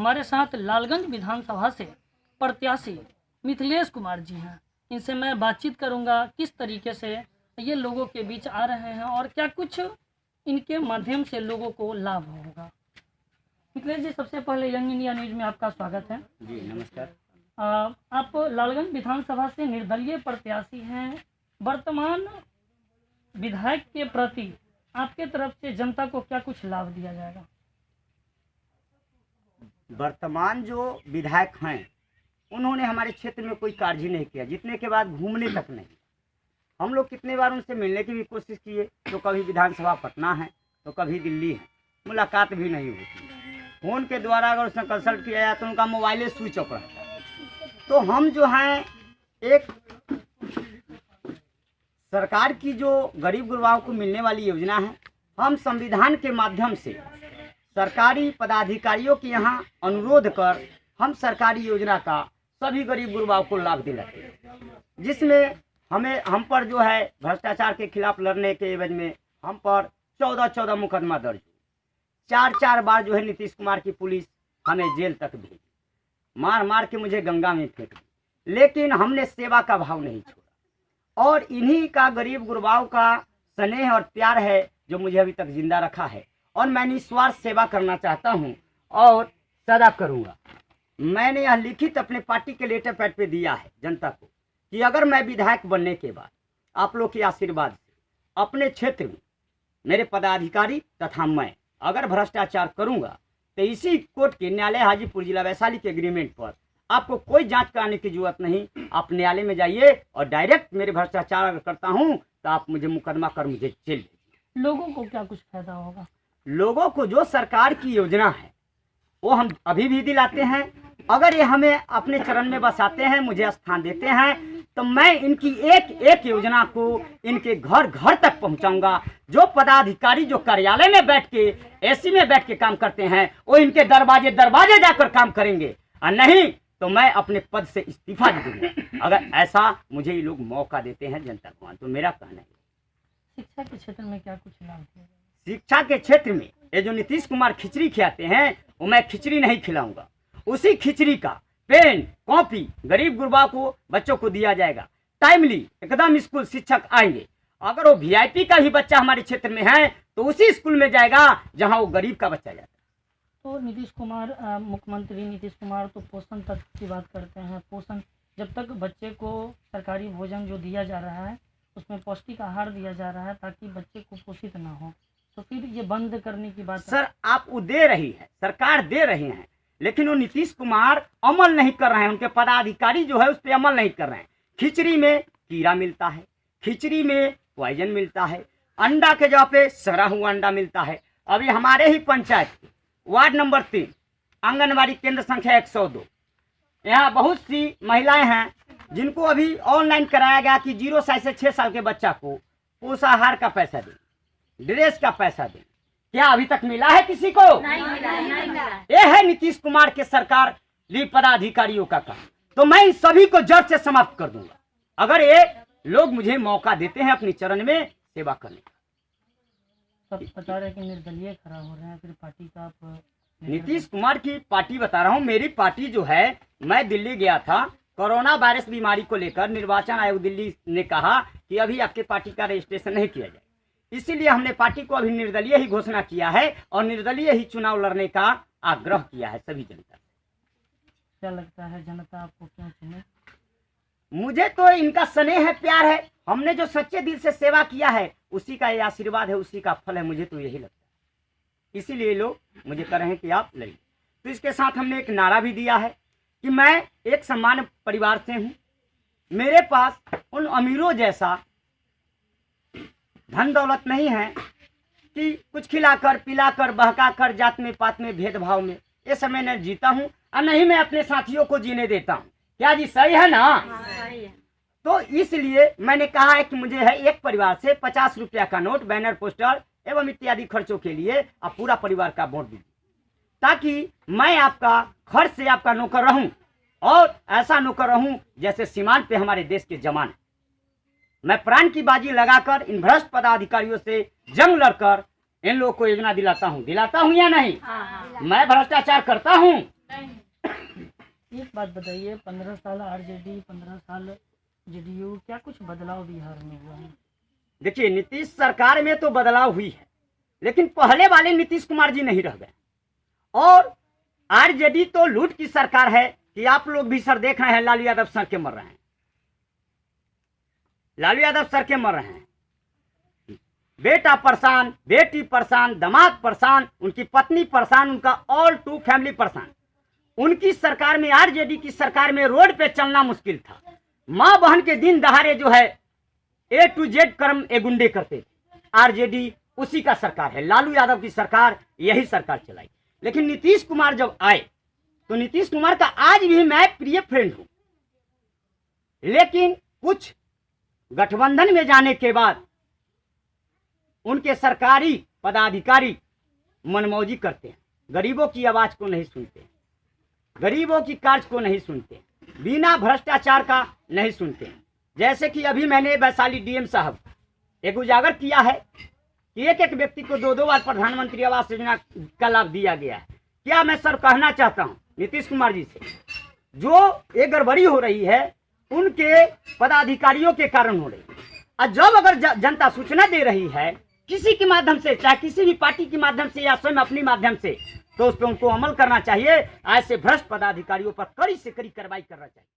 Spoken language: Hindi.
हमारे साथ लालगंज विधानसभा से प्रत्याशी मिथिलेश कुमार जी हैं। इनसे मैं बातचीत करूंगा किस तरीके से ये लोगों के बीच आ रहे हैं और क्या कुछ इनके माध्यम से लोगों को लाभ होगा। मिथिलेश जी, सबसे पहले यंग इंडिया न्यूज में आपका स्वागत है। जी नमस्कार। आप लालगंज विधानसभा से निर्दलीय प्रत्याशी हैं। वर्तमान विधायक के प्रति आपके तरफ से जनता को क्या कुछ लाभ दिया जाएगा? वर्तमान जो विधायक हैं उन्होंने हमारे क्षेत्र में कोई कार्य ही नहीं किया, जितने के बाद घूमने तक नहीं। हम लोग कितने बार उनसे मिलने की भी कोशिश किए, तो कभी विधानसभा पटना है तो कभी दिल्ली है, मुलाकात भी नहीं होती। फ़ोन के द्वारा अगर उसने कंसल्ट किया जाए तो उनका मोबाइल स्विच ऑफ रहता है। तो हम जो हैं एक सरकार की जो गरीब गुरबाओं को मिलने वाली योजना है, हम संविधान के माध्यम से सरकारी पदाधिकारियों के यहाँ अनुरोध कर हम सरकारी योजना का सभी गरीब गुरबाओं को लाभ दिलाते हैं, जिसमें हम पर जो है भ्रष्टाचार के खिलाफ लड़ने के एवज में हम पर 14 मुकदमा दर्ज हुए। 4 बार जो है नीतीश कुमार की पुलिस हमें जेल तक भेजी, मार के मुझे गंगा में फेंक दी, लेकिन हमने सेवा का भाव नहीं छोड़ा। और इन्हीं का गरीब गुरबाओं का स्नेह और प्यार है जो मुझे अभी तक जिंदा रखा है, और मैं निस्वार्थ सेवा करना चाहता हूं और सदा करूंगा। मैंने यह लिखित अपने पार्टी के लेटर पैड पे दिया है जनता को कि अगर मैं विधायक बनने के बाद आप लोग के आशीर्वाद से अपने क्षेत्र में मेरे पदाधिकारी तथा मैं अगर भ्रष्टाचार करूंगा तो इसी कोर्ट के न्यायालय हाजीपुर जिला वैशाली के एग्रीमेंट पर आपको कोई जांच कराने की जरूरत नहीं। आप न्यायालय में जाइए और डायरेक्ट मेरे भ्रष्टाचार अगर करता हूं तो आप मुझे मुकदमा कर मुझे जेल भेजिए। लोगों को क्या कुछ फायदा होगा? लोगों को जो सरकार की योजना है वो हम अभी भी दिलाते हैं। अगर ये हमें अपने चरण में बसाते हैं, मुझे स्थान देते हैं, तो मैं इनकी एक योजना को इनके घर घर तक पहुंचाऊंगा। जो पदाधिकारी जो कार्यालय में बैठ के एसी में बैठ के काम करते हैं वो इनके दरवाजे जाकर काम करेंगे, और नहीं तो मैं अपने पद से इस्तीफा दे दूंगा अगर ऐसा मुझे ये लोग मौका देते हैं जनता को। तो मेरा कहना है शिक्षा के क्षेत्र में क्या कुछ लाभ होगा? शिक्षा के क्षेत्र में ये जो नीतीश कुमार खिचड़ी खिलाते हैं वो मैं खिचड़ी नहीं खिलाऊंगा। उसी खिचड़ी का पेन कॉपी गरीब गुरबा को बच्चों को दिया जाएगा। टाइमली एकदम स्कूल शिक्षक आएंगे। अगर वो वीआईपी का भी बच्चा हमारे क्षेत्र में है तो उसी स्कूल में जाएगा जहां वो गरीब का बच्चा जाता है। तो नीतीश कुमार मुख्यमंत्री नीतीश कुमार तो पोषण तत्व की बात करते हैं। पोषण जब तक बच्चे को सरकारी भोजन जो दिया जा रहा है उसमें पौष्टिक आहार दिया जा रहा है ताकि बच्चे को पोषित ना हो, तो फिर ये बंद करने की बात सर आप वो दे रही है, सरकार दे रही है, लेकिन वो नीतीश कुमार अमल नहीं कर रहे हैं। उनके पदाधिकारी जो है उस पर अमल नहीं कर रहे हैं। खिचड़ी में कीड़ा मिलता है, खिचड़ी में पॉइजन मिलता है, अंडा के जगह पे सड़ा हुआ अंडा मिलता है। अभी हमारे ही पंचायत वार्ड नंबर 3 आंगनबाड़ी केंद्र संख्या 102 यहाँ बहुत सी महिलाएं हैं जिनको अभी ऑनलाइन कराया गया कि 0 साल से 6 साल के बच्चा को पोषाहार का पैसा दें, ड्रेस का पैसा दें। क्या अभी तक मिला है किसी को? नहीं मिला। ये है नीतीश कुमार के सरकार ली पदाधिकारियों का काम। तो मैं इन सभी को जड़ से समाप्त कर दूंगा अगर ये लोग मुझे मौका देते हैं अपनी चरण में सेवा करने का। सब बता रहे कि निर्दलीय खड़ा हो रहे हैं, फिर पार्टी का आप नीतीश कुमार की पार्टी बता रहा हूँ। मेरी पार्टी जो है, मैं दिल्ली गया था कोरोना वायरस बीमारी को लेकर। निर्वाचन आयोग दिल्ली ने कहा कि अभी आपके पार्टी का रजिस्ट्रेशन नहीं किया जाए, इसीलिए हमने पार्टी को अभी निर्दलीय ही घोषणा किया है और निर्दलीय ही चुनाव लड़ने का आग्रह किया है सभी जनता से। क्या लगता है जनता आपको क्यों चुने? मुझे तो इनका स्नेह है, प्यार है। हमने जो सच्चे दिल से सेवा किया है उसी का ये आशीर्वाद है, उसी का फल है। मुझे तो यही लगता है, इसीलिए लोग मुझे कह रहे हैं कि आप लड़िए। तो इसके साथ हमने एक नारा भी दिया है कि मैं एक सामान्य परिवार से हूँ, मेरे पास उन अमीरों जैसा धन दौलत नहीं है कि कुछ खिलाकर पिलाकर बहकाकर जात में पात में भेदभाव में ये समय न जीता हूँ और नहीं मैं अपने साथियों को जीने देता हूँ। क्या जी सही है ना? सही है। तो इसलिए मैंने कहा है कि मुझे है एक परिवार से 50 रुपया का नोट, बैनर, पोस्टर एवं इत्यादि खर्चों के लिए आप पूरा परिवार का वोट दीजिए, ताकि मैं आपका खर्च से आपका नौकर रहूं और ऐसा नौकर रहूं जैसे सीमांत पे हमारे देश के जवान हैं। मैं प्राण की बाजी लगाकर इन भ्रष्ट पदाधिकारियों से जंग लड़कर इन लोगों को योजना दिलाता हूं या नहीं? हाँ। मैं भ्रष्टाचार करता हूं? एक बात बताइए, 15 साल आरजेडी, 15 साल जेडीयू, क्या कुछ बदलाव बिहार में हुआ है? देखिए, नीतीश सरकार में तो बदलाव हुई है, लेकिन पहले वाले नीतीश कुमार जी नहीं रह गए। और आरजेडी तो लूट की सरकार है कि आप लोग भी सर देख रहे हैं, लालू यादव सर के मर रहे हैं, लालू यादव सर के मर रहे हैं। बेटा परेशान, बेटी परेशान, दामाद परेशान, उनकी पत्नी परेशान, उनका ऑल टू फैमिली परेशान। उनकी सरकार में, आरजेडी की सरकार में रोड पे चलना मुश्किल था। माँ बहन के दिन दहाड़े जो है A to Z कर्म ए गुंडे करते थे। आरजेडी उसी का सरकार है, लालू यादव की सरकार यही सरकार चलाई। लेकिन नीतीश कुमार जब आए तो नीतीश कुमार का आज भी मैं प्रिय फ्रेंड हूं, लेकिन कुछ गठबंधन में जाने के बाद उनके सरकारी पदाधिकारी मनमौजी करते हैं, गरीबों की आवाज को नहीं सुनते, गरीबों की कार्य को नहीं सुनते, बिना भ्रष्टाचार का नहीं सुनते। जैसे कि अभी मैंने वैशाली डीएम साहब एक उजागर किया है कि एक एक व्यक्ति को 2-2 बार प्रधानमंत्री आवास योजना का लाभ दिया गया है। क्या मैं सर कहना चाहता हूं नीतीश कुमार जी से, जो ये गड़बड़ी हो रही है उनके पदाधिकारियों के कारण हो रही है। और जब अगर जनता सूचना दे रही है किसी के माध्यम से, चाहे किसी भी पार्टी के माध्यम से या स्वयं अपनी माध्यम से, तो उस पर उनको अमल करना चाहिए। ऐसे भ्रष्ट पदाधिकारियों पर कड़ी से कड़ी कार्रवाई करना चाहिए।